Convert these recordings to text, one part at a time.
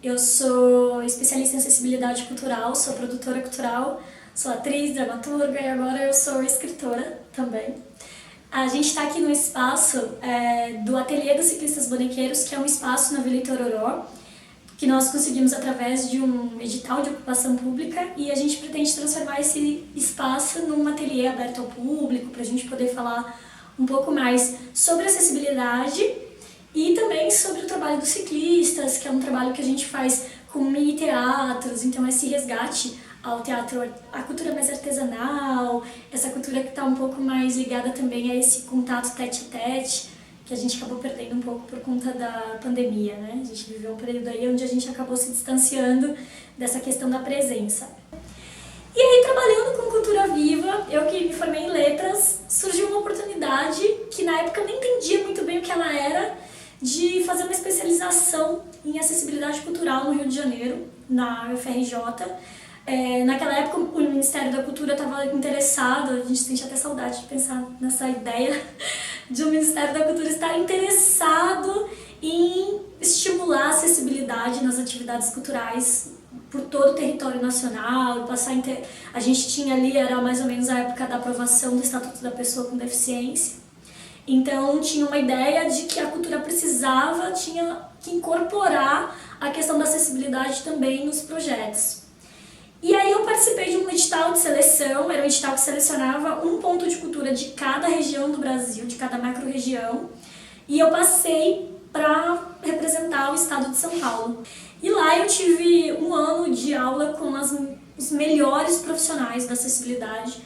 Eu sou especialista em acessibilidade cultural, sou produtora cultural, sou atriz, dramaturga e agora eu sou escritora também. A gente está aqui no espaço do Ateliê dos Ciclistas Bonequeiros, que é um espaço na Vila Itororó, que nós conseguimos através de um edital de ocupação pública, e a gente pretende transformar esse espaço num ateliê aberto ao público, para a gente poder falar um pouco mais sobre acessibilidade e também sobre o trabalho dos ciclistas, que é um trabalho que a gente faz com mini-teatros, então esse resgate ao teatro, a cultura mais artesanal, essa cultura que está um pouco mais ligada também a esse contato tete-a-tete, que a gente acabou perdendo um pouco por conta da pandemia, né? A gente viveu um período aí onde a gente acabou se distanciando dessa questão da presença. E aí, trabalhando com cultura viva, eu que me formei em letras, surgiu uma oportunidade, que na época eu nem entendia muito bem o que ela era, de fazer uma especialização em acessibilidade cultural no Rio de Janeiro, na UFRJ. Naquela época o Ministério da Cultura estava interessado, a gente sente até saudade de pensar nessa ideia de o Ministério da Cultura estar interessado em estimular a acessibilidade nas atividades culturais por todo o território nacional, a gente tinha ali, era mais ou menos a época da aprovação do Estatuto da Pessoa com Deficiência, então tinha uma ideia de que a cultura tinha que incorporar a questão da acessibilidade também nos projetos. E aí eu participei de um edital de seleção, era um edital que selecionava um ponto de cultura de cada região do Brasil, de cada macro-região, e eu passei para representar o estado de São Paulo. E lá eu tive um ano de aula com os melhores profissionais da acessibilidade.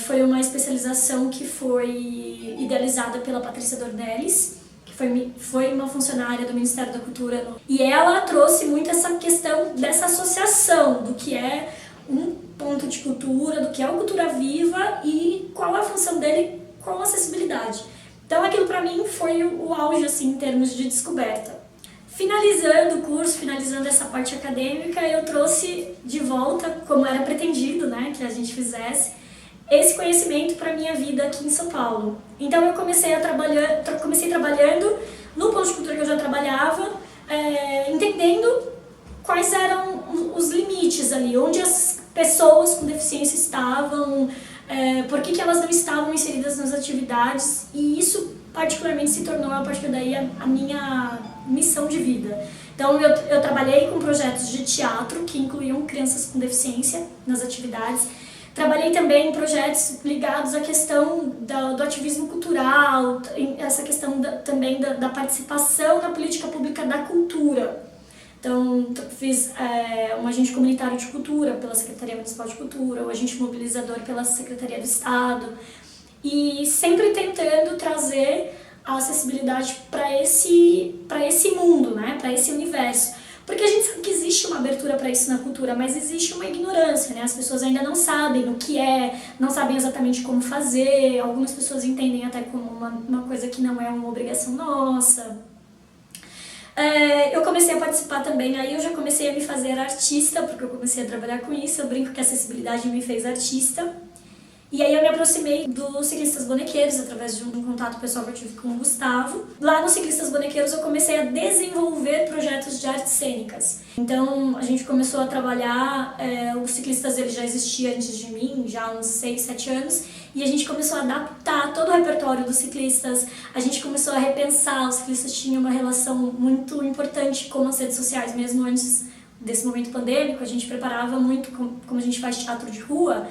Foi uma especialização que foi idealizada pela Patrícia Dornelles, que foi uma funcionária do Ministério da Cultura. E ela trouxe muito essa questão dessa associação do que é um ponto de cultura, do que é a cultura viva e qual é a função dele com a acessibilidade. Então aquilo para mim foi o auge assim, em termos de descoberta. Finalizando o curso, finalizando essa parte acadêmica, eu trouxe de volta, como era pretendido, né, que a gente fizesse, esse conhecimento para a minha vida aqui em São Paulo. Então eu comecei trabalhando no ponto de cultura que eu já trabalhava, entendendo quais eram os limites ali, onde as pessoas com deficiência estavam, por que elas não estavam inseridas nas atividades, e isso particularmente se tornou, a partir daí, a minha missão de vida. Então eu trabalhei com projetos de teatro que incluíam crianças com deficiência nas atividades. Trabalhei também em projetos ligados à questão do ativismo cultural, essa questão também da participação na política pública da cultura. Então, fiz um agente comunitário de cultura pela Secretaria Municipal de Cultura, o agente mobilizador pela Secretaria do Estado, e sempre tentando trazer a acessibilidade para esse mundo, né? Para esse universo. Porque a gente sabe que existe uma abertura para isso na cultura, mas existe uma ignorância, né? As pessoas ainda não sabem o que não sabem exatamente como fazer, algumas pessoas entendem até como uma coisa que não é uma obrigação nossa. Eu comecei a participar também, aí eu já comecei a me fazer artista, porque eu comecei a trabalhar com isso, eu brinco que a acessibilidade me fez artista. E aí eu me aproximei dos Ciclistas Bonequeiros, através de um contato pessoal que eu tive com o Gustavo. Lá nos Ciclistas Bonequeiros eu comecei a desenvolver projetos de artes cênicas. Então a gente começou a trabalhar, os Ciclistas ele já existia antes de mim, já há uns 6, 7 anos, e a gente começou a adaptar todo o repertório dos ciclistas, a gente começou a repensar, os ciclistas tinham uma relação muito importante com as redes sociais, mesmo antes desse momento pandêmico, a gente preparava muito, como a gente faz teatro de rua,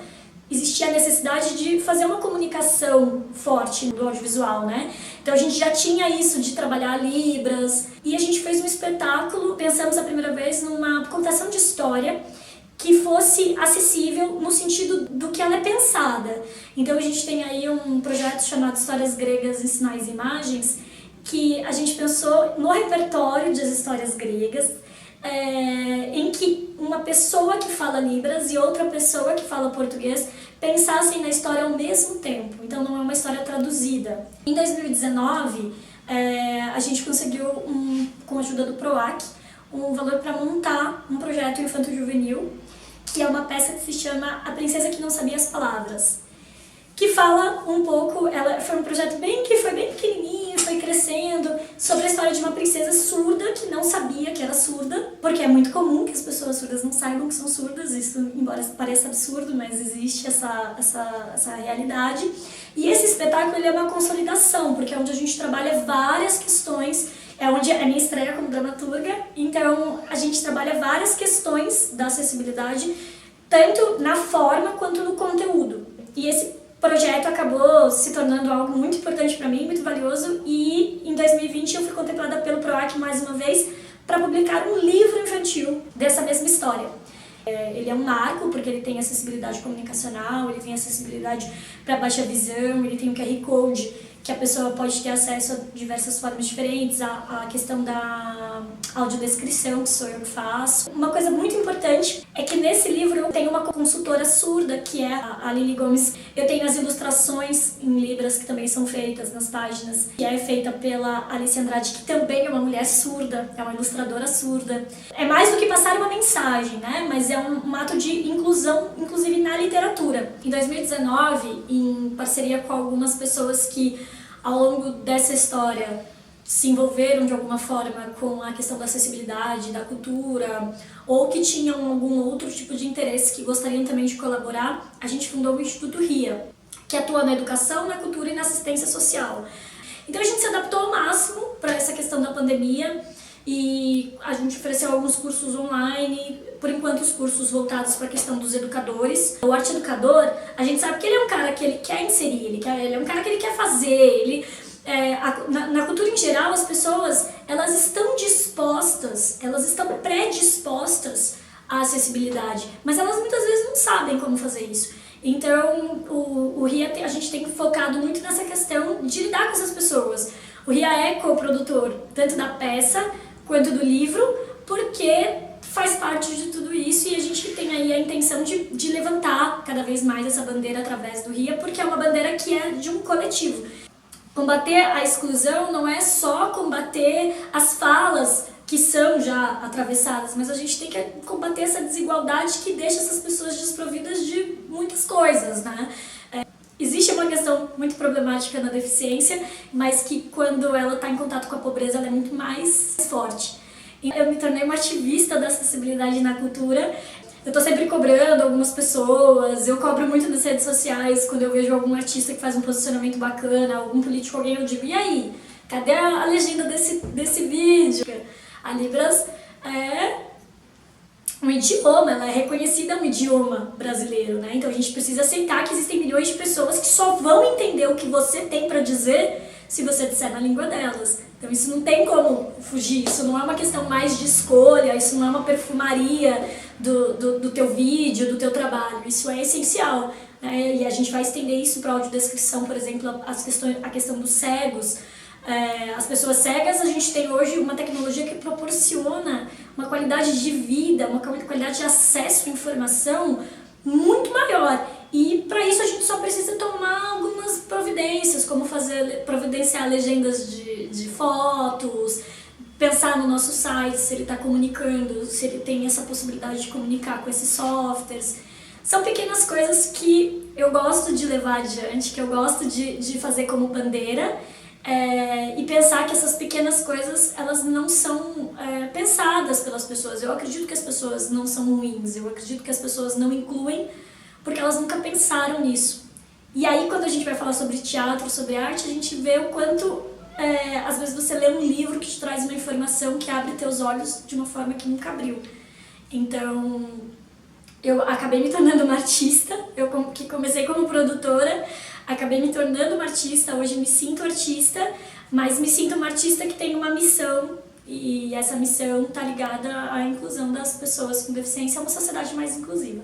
existia a necessidade de fazer uma comunicação forte do audiovisual, né? Então a gente já tinha isso de trabalhar libras, e a gente fez um espetáculo, pensamos a primeira vez numa contação de história que fosse acessível no sentido do que ela é pensada. Então a gente tem aí um projeto chamado Histórias Gregas em Sinais e Imagens, que a gente pensou no repertório das histórias gregas, em que uma pessoa que fala Libras e outra pessoa que fala português pensassem na história ao mesmo tempo, então não é uma história traduzida. Em 2019, a gente conseguiu, com a ajuda do PROAC, um valor para montar um projeto infanto-juvenil, que é uma peça que se chama A Princesa que Não Sabia as Palavras, que fala um pouco, foi um projeto que foi bem pequenininho, foi crescendo, sobre a história de uma princesa surda que não sabia que era surda, porque é muito comum que as pessoas surdas não saibam que são surdas, isso, embora pareça absurdo, mas existe essa realidade. E esse espetáculo ele é uma consolidação, porque é onde a gente trabalha várias questões, é onde é a minha estreia como dramaturga, então a gente trabalha várias questões da acessibilidade, tanto na forma quanto no conteúdo. E esse projeto acabou se tornando algo muito importante para mim, muito valioso, e em 2020 eu fui contemplada pelo PROAC mais uma vez para publicar um livro infantil dessa mesma história. Ele é um marco porque ele tem acessibilidade comunicacional, ele tem acessibilidade para baixa visão, ele tem um QR Code que a pessoa pode ter acesso a diversas formas diferentes, a questão da audiodescrição, que sou eu que faço. Uma coisa muito importante é que nesse livro eu tenho uma consultora surda, que é a Lili Gomes. Eu tenho as ilustrações em libras que também são feitas nas páginas, que é feita pela Alice Andrade, que também é uma mulher surda, é uma ilustradora surda. É mais do que passar uma mensagem, né? Mas é um ato de inclusão, inclusive na literatura. Em 2019, em parceria com algumas pessoas que ao longo dessa história se envolveram de alguma forma com a questão da acessibilidade, da cultura, ou que tinham algum outro tipo de interesse que gostariam também de colaborar, a gente fundou o Instituto RIA, que atua na educação, na cultura e na assistência social. Então a gente se adaptou ao máximo para essa questão da pandemia e a gente ofereceu alguns cursos online, por enquanto os cursos voltados para a questão dos educadores. O arte educador, a gente sabe que ele é um cara que ele quer inserir, ele é um cara que ele quer fazer, na cultura em geral as pessoas elas estão dispostas, elas estão predispostas à acessibilidade, mas elas muitas vezes não sabem como fazer isso. Então o RIA, a gente tem focado muito nessa questão de lidar com essas pessoas. O RIA é co-produtor tanto da peça quanto do livro, porque faz parte de tudo isso e a gente tem aí a intenção de levantar cada vez mais essa bandeira através do RIA, porque é uma bandeira que é de um coletivo. Combater a exclusão não é só combater as falas que são já atravessadas, mas a gente tem que combater essa desigualdade que deixa essas pessoas desprovidas de muitas coisas, né? Existe uma questão muito problemática na deficiência, mas que quando ela está em contato com a pobreza ela é muito mais forte. Eu me tornei uma ativista da acessibilidade na cultura. Eu tô sempre cobrando algumas pessoas, eu cobro muito nas redes sociais, quando eu vejo algum artista que faz um posicionamento bacana, algum político, alguém, eu digo, e aí? Cadê a legenda desse vídeo? A Libras é um idioma, ela é reconhecida um idioma brasileiro, né? Então a gente precisa aceitar que existem milhões de pessoas que só vão entender o que você tem para dizer se você disser na língua delas. Então isso não tem como fugir, isso não é uma questão mais de escolha, isso não é uma perfumaria do teu vídeo, do teu trabalho, isso é essencial, né? E a gente vai estender isso para a audiodescrição, por exemplo, a questão dos cegos. As pessoas cegas, a gente tem hoje uma tecnologia que proporciona uma qualidade de vida, uma qualidade de acesso à informação muito maior. E para isso a gente só precisa tomar algumas providências, como providenciar legendas de fotos, pensar no nosso site, se ele está comunicando, se ele tem essa possibilidade de comunicar com esses softwares. São pequenas coisas que eu gosto de levar adiante, que eu gosto de fazer como bandeira, e pensar que essas pequenas coisas elas não são pensadas pelas pessoas. Eu acredito que as pessoas não são ruins, eu acredito que as pessoas não incluem porque elas nunca pensaram nisso. E aí quando a gente vai falar sobre teatro, sobre arte, a gente vê o quanto às vezes você lê um livro que te traz uma informação que abre teus olhos de uma forma que nunca abriu. Então eu acabei me tornando uma artista, que comecei como produtora, acabei me tornando uma artista, hoje me sinto artista, mas me sinto uma artista que tem uma missão, e essa missão está ligada à inclusão das pessoas com deficiência, a uma sociedade mais inclusiva.